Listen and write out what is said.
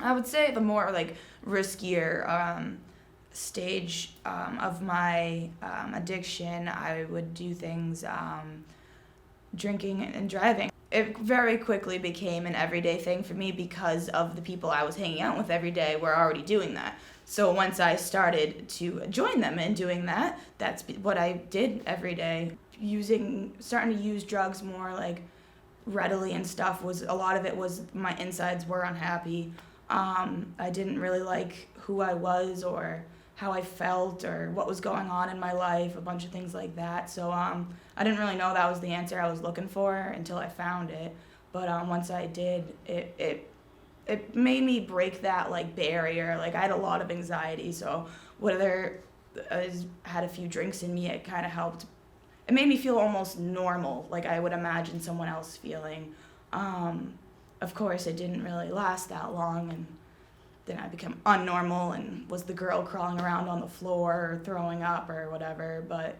I would say the more like riskier stage of my addiction, I would do things drinking and driving. It very quickly became an everyday thing for me because of the people I was hanging out with every day were already doing that. So once I started to join them in doing that, that's what I did every day. Starting to use drugs more like readily and stuff was a lot of it was my insides were unhappy. I didn't really like who I was or how I felt or what was going on in my life, a bunch of things like that. So I didn't really know that was the answer I was looking for until I found it. But once I did, it made me break that like barrier. Like I had a lot of anxiety, so whether I had a few drinks in me, it kind of helped. It made me feel almost normal, like I would imagine someone else feeling. Um, of course, it didn't really last that long, and then I became unnormal and was the girl crawling around on the floor or throwing up or whatever. But